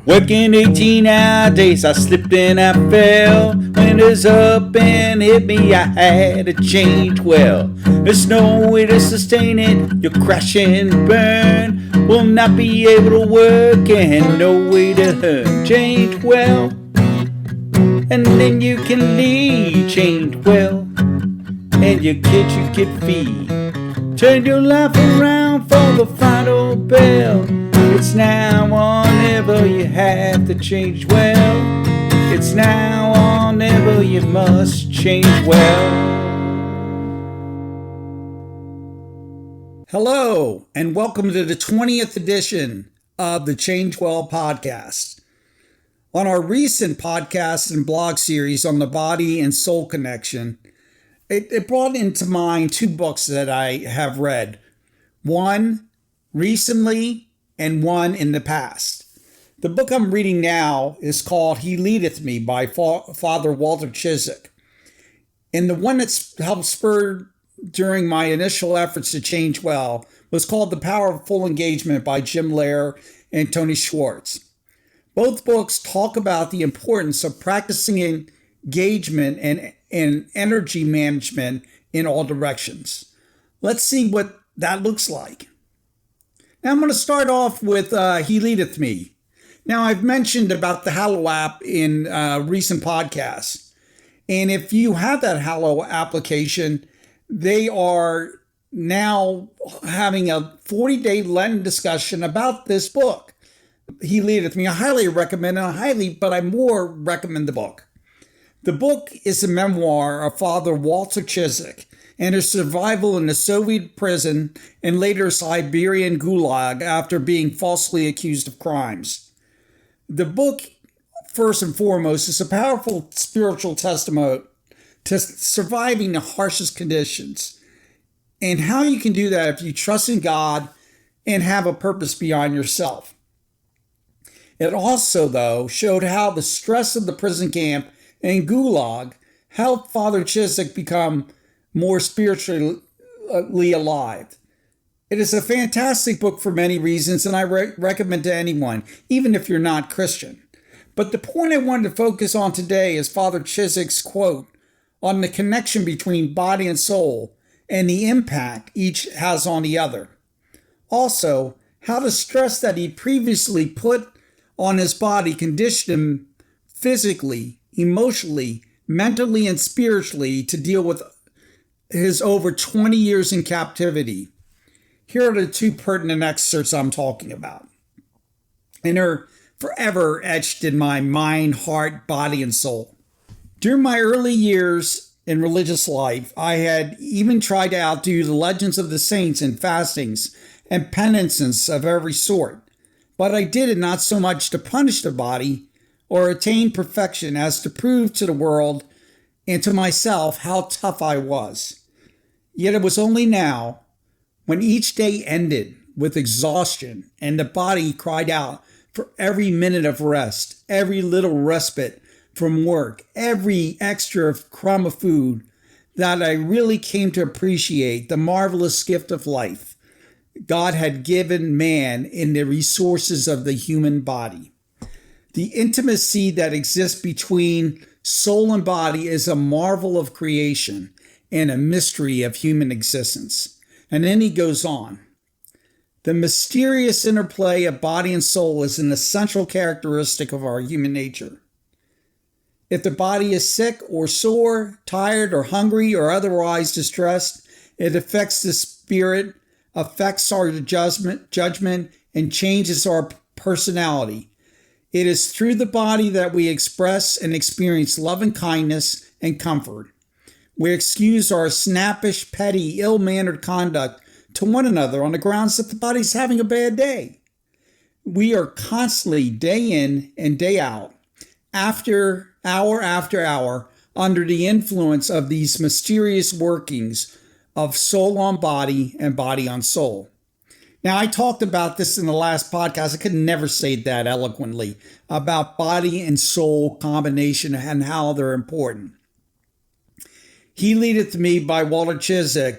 Working 18-hour days, I slipped and I fell. Windows up and hit me, I had to change well. There's no way to sustain it, you'll crash and burn. Will not be able to work and no way to earn. Change well, and then you can leave. Change well, and your kids you can feed. Turn your life around for the final bell. It's now or never, you have to change well. It's now or never, you must change well. Hello, and welcome to the 20th edition of the Change Well podcast. On our recent podcast and blog series on the body and soul connection, it brought into mind two books that I have read. One recently and one in the past. The book I'm reading now is called He Leadeth Me by Father Walter Chisholm. And the one that's helped spur during my initial efforts to change well was called The Power of Full Engagement by Jim Loehr and Tony Schwartz. Both books talk about the importance of practicing engagement and energy management in all directions. Let's see what that looks like. Now I'm going to start off with He Leadeth Me. Now I've mentioned about the Hallow app in recent podcasts. And if you have that Hallow application, they are now having a 40-day Lenten discussion about this book. He Leadeth Me. I highly recommend it, but I more recommend the book. The book is a memoir of Father Walter Chisholm and his survival in the Soviet prison and later Siberian gulag after being falsely accused of crimes. The book, first and foremost, is a powerful spiritual testimony to surviving the harshest conditions and how you can do that if you trust in God and have a purpose beyond yourself. It also, though, showed how the stress of the prison camp and gulag helped Father Chisholm become more spiritually alive. It is a fantastic book for many reasons, and I recommend to anyone, even if you're not Christian. But the point I wanted to focus on today is Father Chisholm's quote on the connection between body and soul and the impact each has on the other. Also, how the stress that he previously put on his body conditioned him physically, emotionally, mentally, and spiritually to deal with his over 20 years in captivity. Here are the two pertinent excerpts I'm talking about. And they're forever etched in my mind, heart, body, and soul. During my early years in religious life, I had even tried to outdo the legends of the saints in fastings and penances of every sort. But I did it not so much to punish the body or attain perfection as to prove to the world and to myself how tough I was. Yet it was only now, when each day ended with exhaustion and the body cried out for every minute of rest, every little respite from work, every extra crumb of food, that I really came to appreciate the marvelous gift of life God had given man in the resources of the human body. The intimacy that exists between soul and body is a marvel of creation and a mystery of human existence. And then he goes on. The mysterious interplay of body and soul is an essential characteristic of our human nature. If the body is sick or sore, tired or hungry or otherwise distressed, it affects the spirit, affects our judgment, and changes our personality. It is through the body that we express and experience love and kindness and comfort. We excuse our snappish, petty, ill-mannered conduct to one another on the grounds that the body's having a bad day. We are constantly, day in and day out, after hour, under the influence of these mysterious workings of soul on body and body on soul. Now, I talked about this in the last podcast. I could never say that eloquently about body and soul combination and how they're important. He Leadeth Me by Walter Chisholm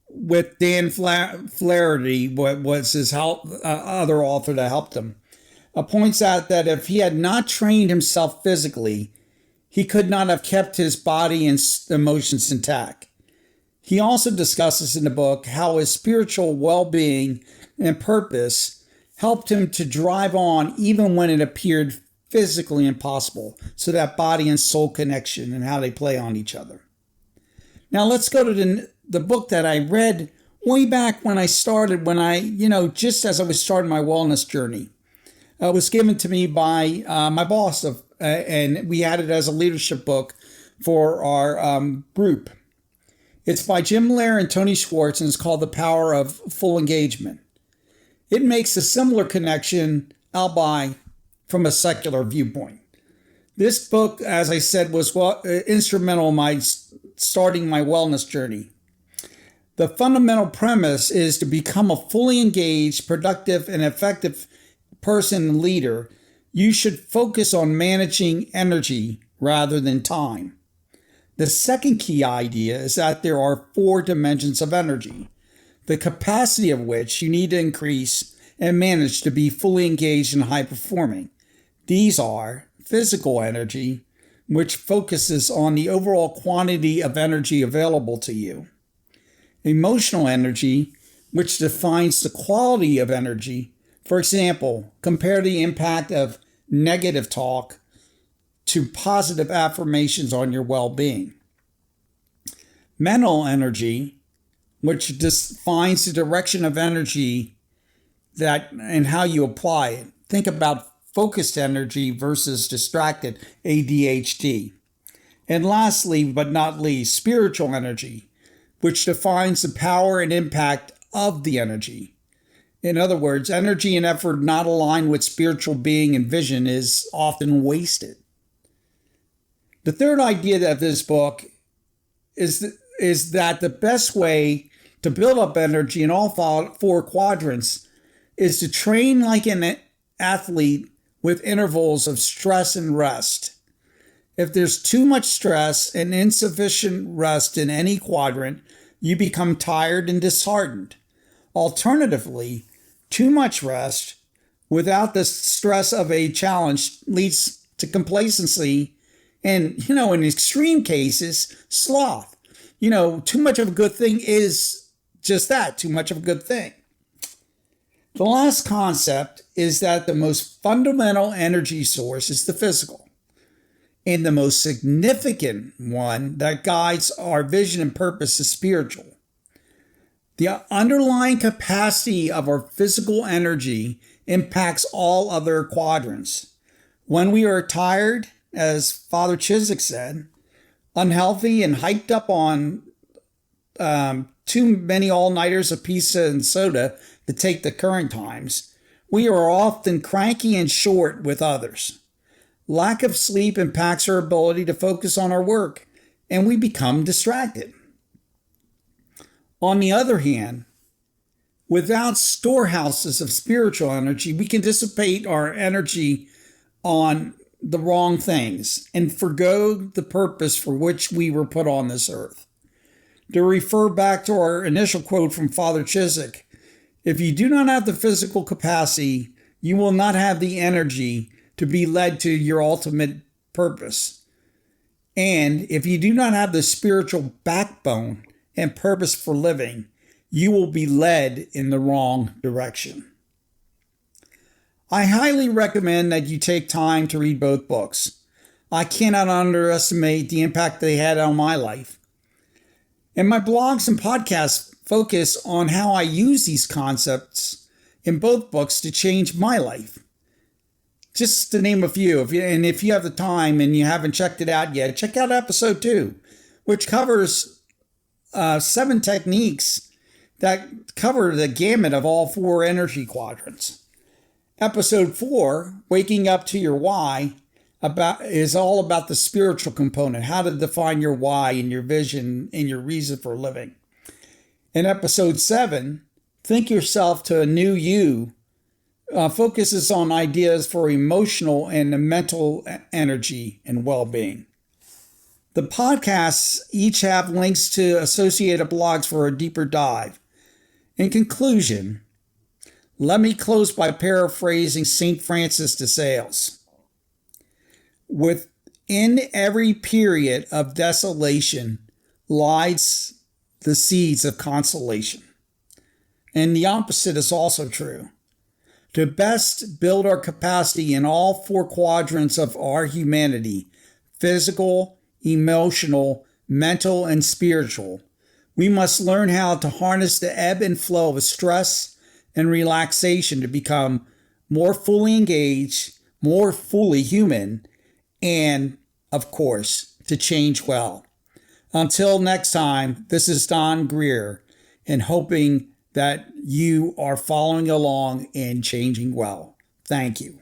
with Dan Flaherty was his other author that helped him. points out that if he had not trained himself physically, he could not have kept his body and emotions intact. He also discusses in the book how his spiritual well-being and purpose helped him to drive on even when it appeared physically impossible. So that body and soul connection and how they play on each other. Now let's go to the book that I read way back when I started, just as I was starting my wellness journey. It was given to me by my boss, and we had it as a leadership book for our group. It's by Jim Loehr and Tony Schwartz, and it's called The Power of Full Engagement. It makes a similar connection, albeit from a secular viewpoint. This book, as I said, was instrumental in my starting my wellness journey. The fundamental premise is to become a fully engaged, productive, and effective person and leader. You should focus on managing energy rather than time. The second key idea is that there are 4 dimensions of energy, the capacity of which you need to increase and manage to be fully engaged and high performing. These are physical energy, which focuses on the overall quantity of energy available to you. Emotional energy, which defines the quality of energy. For example, compare the impact of negative talk to positive affirmations on your well-being. Mental energy, which defines the direction of energy and how you apply it. Think about focused energy versus distracted, ADHD. And lastly, but not least, spiritual energy, which defines the power and impact of the energy. In other words, energy and effort not aligned with spiritual being and vision is often wasted. The third idea of this book is that the best way to build up energy in all 4 quadrants is to train like an athlete with intervals of stress and rest. If there's too much stress and insufficient rest in any quadrant, you become tired and disheartened. Alternatively, too much rest without the stress of a challenge leads to complacency and, in extreme cases, sloth. Too much of a good thing is just that, too much of a good thing. The last concept is that the most fundamental energy source is the physical. And the most significant one that guides our vision and purpose is spiritual. The underlying capacity of our physical energy impacts all other quadrants. When we are tired, as Father Chiswick said, unhealthy and hyped up on too many all-nighters of pizza and soda to take the current times, we are often cranky and short with others. Lack of sleep impacts our ability to focus on our work, and we become distracted. On the other hand, without storehouses of spiritual energy, we can dissipate our energy on the wrong things and forgo the purpose for which we were put on this earth. To refer back to our initial quote from Father Chiswick, if you do not have the physical capacity, you will not have the energy to be led to your ultimate purpose. And if you do not have the spiritual backbone and purpose for living, you will be led in the wrong direction. I highly recommend that you take time to read both books. I cannot underestimate the impact they had on my life. And my blogs and podcasts focus on how I use these concepts in both books to change my life. Just to name a few, if you have the time and you haven't checked it out yet, check out episode 2, which covers 7 techniques that cover the gamut of all 4 energy quadrants. Episode 4, Waking Up to Your Why, is all about the spiritual component, how to define your why and your vision and your reason for living. In episode 7, Think Yourself to a New You, focuses on ideas for emotional and mental energy and well-being. The podcasts each have links to associated blogs for a deeper dive. In conclusion, Let me close by paraphrasing St. Francis de Sales. Within every period of desolation lies the seeds of consolation. And the opposite is also true. To best build our capacity in all four quadrants of our humanity, physical, emotional, mental, and spiritual, we must learn how to harness the ebb and flow of stress and relaxation to become more fully engaged, more fully human, and, of course, to change well. Until next time, this is Don Greer, and hoping that you are following along and changing well. Thank you.